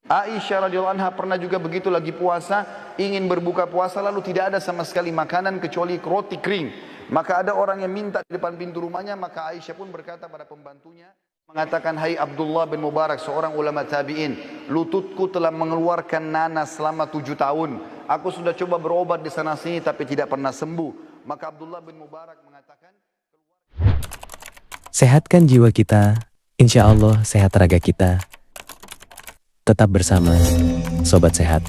Aisyah radhiyallahu anha pernah juga begitu lagi puasa, ingin berbuka puasa lalu tidak ada sama sekali makanan kecuali roti kering. Maka ada orang yang minta di depan pintu rumahnya, maka Aisyah pun berkata pada pembantunya, mengatakan, "Hai Abdullah bin Mubarak, seorang ulama tabi'in, lututku telah mengeluarkan nanas selama 7 tahun. Aku sudah coba berobat di sana sini tapi tidak pernah sembuh." Maka Abdullah bin Mubarak mengatakan, sehatkan jiwa kita, insya Allah sehat raga kita. Tetap bersama Sobat Sehat.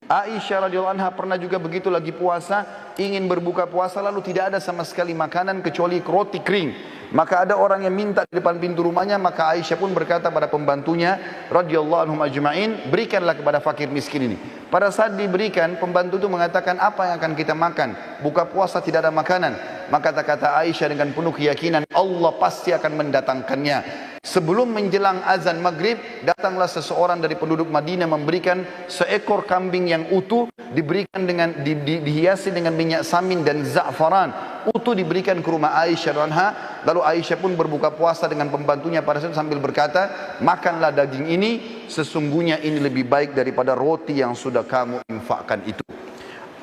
Aisyah radhiyallahu anha pernah juga begitu lagi puasa, ingin berbuka puasa lalu tidak ada sama sekali makanan kecuali roti kering. Maka ada orang yang minta di depan pintu rumahnya, maka Aisyah pun berkata pada pembantunya radhiyallahu anhum ajma'in, berikanlah kepada fakir miskin ini. Pada saat diberikan, pembantu itu mengatakan, apa yang akan kita makan? Buka puasa tidak ada makanan. Maka kata Aisyah dengan penuh keyakinan, Allah pasti akan mendatangkannya. Sebelum menjelang azan maghrib, datanglah seseorang dari penduduk Madinah memberikan seekor kambing yang utuh, diberikan dengan dihiasi dengan minyak samin dan za'faran. Utuh diberikan ke rumah Aisyah anha. Lalu Aisyah pun berbuka puasa dengan pembantunya pada saat sambil berkata, makanlah daging ini, sesungguhnya ini lebih baik daripada roti yang sudah kamu infakkan itu.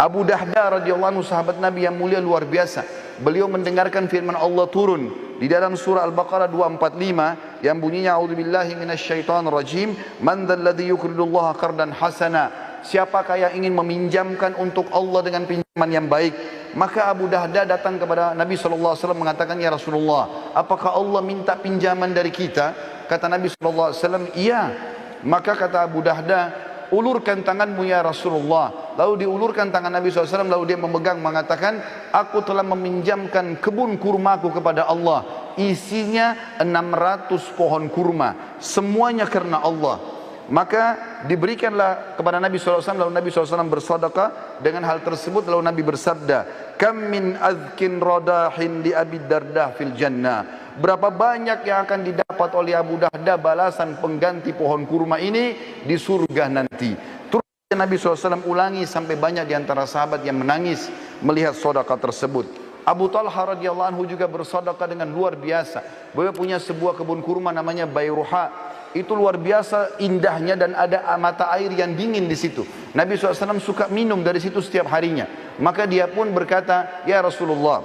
Abu Dahda radhiyallahu anhu, sahabat Nabi yang mulia luar biasa. Beliau mendengarkan firman Allah turun di dalam surah Al-Baqarah 245 yang bunyinya, a'udzubillahi minasyaitonir rajim, man dzalladzi yuqridullaha qardan hasana. Siapakah yang ingin meminjamkan untuk Allah dengan pinjaman yang baik? Maka Abu Dahda datang kepada Nabi SAW mengatakan, ya Rasulullah, apakah Allah minta pinjaman dari kita? Kata Nabi SAW, iya. Maka kata Abu Dahda, ulurkan tanganmu ya Rasulullah. Lalu diulurkan tangan Nabi SAW, lalu dia memegang mengatakan, aku telah meminjamkan kebun kurmaku kepada Allah. Isinya 600 pohon kurma. Semuanya karena Allah. Maka diberikanlah kepada Nabi SAW, lalu Nabi SAW bersedekah dengan hal tersebut. Lalu Nabi bersabda, kam min azkin radahin li Abi Darda fil jannah. Berapa banyak yang akan didapat oleh Abu Dahda balasan pengganti pohon kurma ini di surga nanti. Terus Nabi SAW ulangi sampai banyak di antara sahabat yang menangis melihat sedekah tersebut. Abu Talha radhiyallahu anhu juga bersedekah dengan luar biasa. Beliau punya sebuah kebun kurma namanya Bayruha. Itu luar biasa indahnya dan ada mata air yang dingin di situ. Nabi SAW suka minum dari situ setiap harinya. Maka dia pun berkata, ya Rasulullah,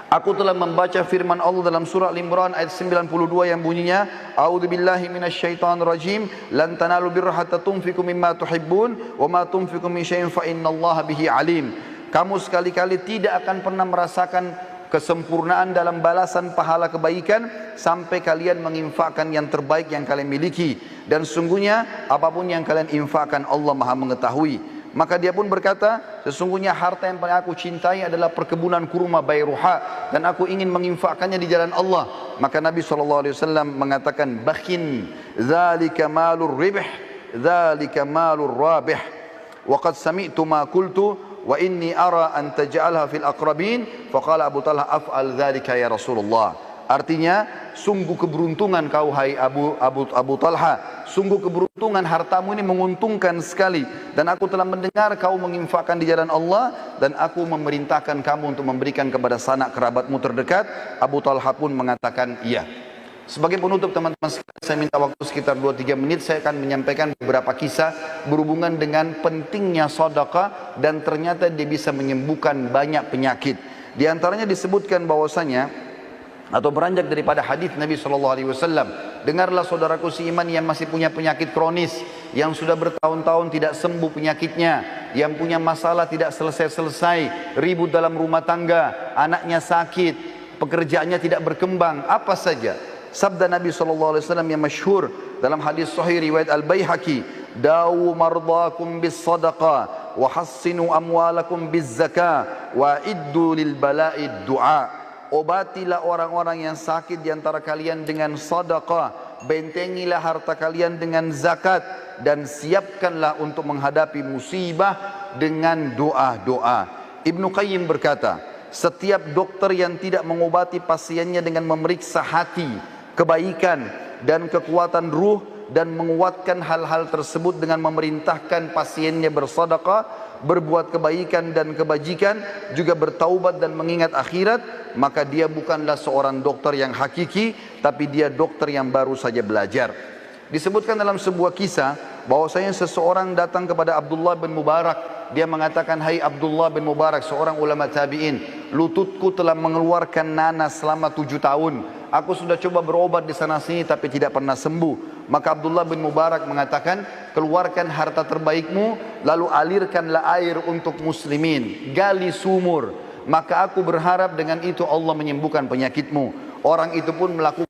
aku telah membaca firman Allah dalam surah Al-Imran ayat 92 yang bunyinya, a'udzubillahi minasyaitonirrajim, lan tanalu birra hatta tunfiqu mimma tuhibbun wa ma tunfiqu min syai'in fa innallaha bihi alim. Kamu sekali-kali tidak akan pernah merasakan kesempurnaan dalam balasan pahala kebaikan sampai kalian menginfakkan yang terbaik yang kalian miliki, dan sungguhnya apapun yang kalian infakkan Allah Maha mengetahui. Maka dia pun berkata, sesungguhnya harta yang paling aku cintai adalah perkebunan kurma Bayruha, dan aku ingin menginfakkannya di jalan Allah. Maka Nabi SAW mengatakan, bakhin dzalika malur ribh, dzalika malur rabih, wa qad sami'tu ma qultu wa inni ara an taj'alha fil aqrabin. Faqala Abu Talha, af'al dzalika ya Rasulullah. Artinya, sungguh keberuntungan kau hai Abu Talha, sungguh keberuntungan, hartamu ini menguntungkan sekali, dan aku telah mendengar kau menginfakkan di jalan Allah, dan aku memerintahkan kamu untuk memberikan kepada sanak kerabatmu terdekat. Abu Talha pun mengatakan iya. Sebagai penutup teman-teman sekalian, saya minta waktu sekitar 2-3 menit. Saya akan menyampaikan beberapa kisah berhubungan dengan pentingnya sedekah, dan ternyata dia bisa menyembuhkan banyak penyakit. Di antaranya disebutkan bahwasanya, atau beranjak daripada hadis Nabi SAW, dengarlah saudaraku seiman yang masih punya penyakit kronis, yang sudah bertahun-tahun tidak sembuh penyakitnya, yang punya masalah tidak selesai-selesai, ribut dalam rumah tangga, anaknya sakit, pekerjaannya tidak berkembang, apa saja. Sabda Nabi SAW yang masyhur dalam hadis sahih riwayat Al-Baihaqi, dawu mardakum bis sadaqah wa hassinu amwalakum biz zakah wa iddu lil bala'id du'a. Obatilah orang-orang yang sakit di antara kalian dengan sedekah, bentengilah harta kalian dengan zakat, dan siapkanlah untuk menghadapi musibah dengan doa-doa. Ibnu Qayyim berkata, setiap dokter yang tidak mengobati pasiennya dengan memeriksa hati, kebaikan dan kekuatan ruh, dan menguatkan hal-hal tersebut dengan memerintahkan pasiennya bersedekah, berbuat kebaikan dan kebajikan, juga bertaubat dan mengingat akhirat, maka dia bukanlah seorang dokter yang hakiki, tapi dia dokter yang baru saja belajar. Disebutkan dalam sebuah kisah bahwasanya seseorang datang kepada Abdullah bin Mubarak. Dia mengatakan, hai Abdullah bin Mubarak, seorang ulama tabi'in, lututku telah mengeluarkan nanas selama 7 tahun. Aku sudah coba berobat di sana sini tapi tidak pernah sembuh. Maka Abdullah bin Mubarak mengatakan, keluarkan harta terbaikmu, lalu alirkanlah air untuk muslimin, gali sumur. Maka aku berharap dengan itu Allah menyembuhkan penyakitmu. Orang itu pun melakukan,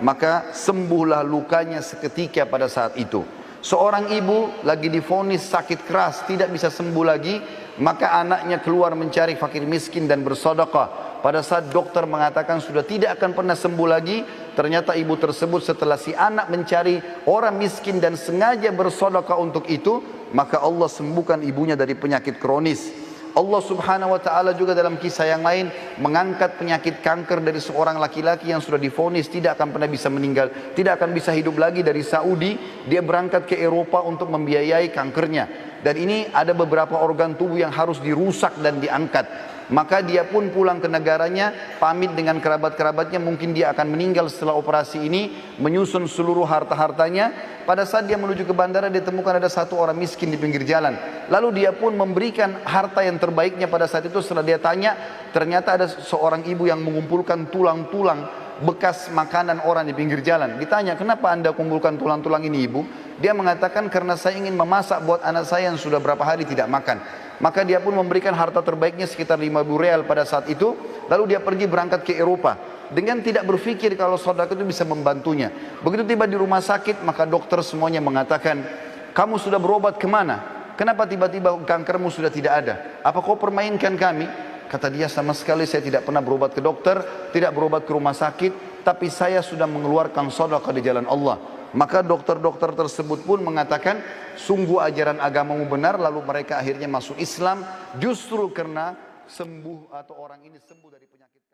maka sembuhlah lukanya seketika pada saat itu. Seorang ibu lagi divonis sakit keras, tidak bisa sembuh lagi, maka anaknya keluar mencari fakir miskin dan bersedekah. Pada saat dokter mengatakan sudah tidak akan pernah sembuh lagi, ternyata ibu tersebut setelah si anak mencari orang miskin dan sengaja bersedekah untuk itu, maka Allah sembuhkan ibunya dari penyakit kronis. Allah subhanahu wa ta'ala juga dalam kisah yang lain mengangkat penyakit kanker dari seorang laki-laki yang sudah divonis tidak akan pernah bisa meninggal, tidak akan bisa hidup lagi. Dari Saudi dia berangkat ke Eropa untuk membiayai kankernya, dan ini ada beberapa organ tubuh yang harus dirusak dan diangkat. Maka dia pun pulang ke negaranya, pamit dengan kerabat-kerabatnya, mungkin dia akan meninggal setelah operasi ini, menyusun seluruh harta-hartanya. Pada saat dia menuju ke bandara, dia temukan ada satu orang miskin di pinggir jalan. Lalu dia pun memberikan harta yang terbaiknya pada saat itu. Setelah dia tanya, ternyata ada seorang ibu yang mengumpulkan tulang-tulang bekas makanan orang di pinggir jalan. Ditanya, kenapa anda kumpulkan tulang-tulang ini ibu? Dia mengatakan, karena saya ingin memasak buat anak saya yang sudah berapa hari tidak makan. Maka dia pun memberikan harta terbaiknya sekitar 5.000 real pada saat itu. Lalu dia pergi berangkat ke Eropa dengan tidak berpikir kalau sedekah itu bisa membantunya. Begitu tiba di rumah sakit, maka dokter semuanya mengatakan, kamu sudah berobat kemana? Kenapa tiba-tiba kankermu sudah tidak ada? Apa kau permainkan kami? Kata dia, sama sekali saya tidak pernah berobat ke dokter, tidak berobat ke rumah sakit, tapi saya sudah mengeluarkan sedekah di jalan Allah. Maka dokter-dokter tersebut pun mengatakan, sungguh ajaran agamamu benar. Lalu mereka akhirnya masuk Islam justru karena sembuh atau orang ini sembuh dari penyakit.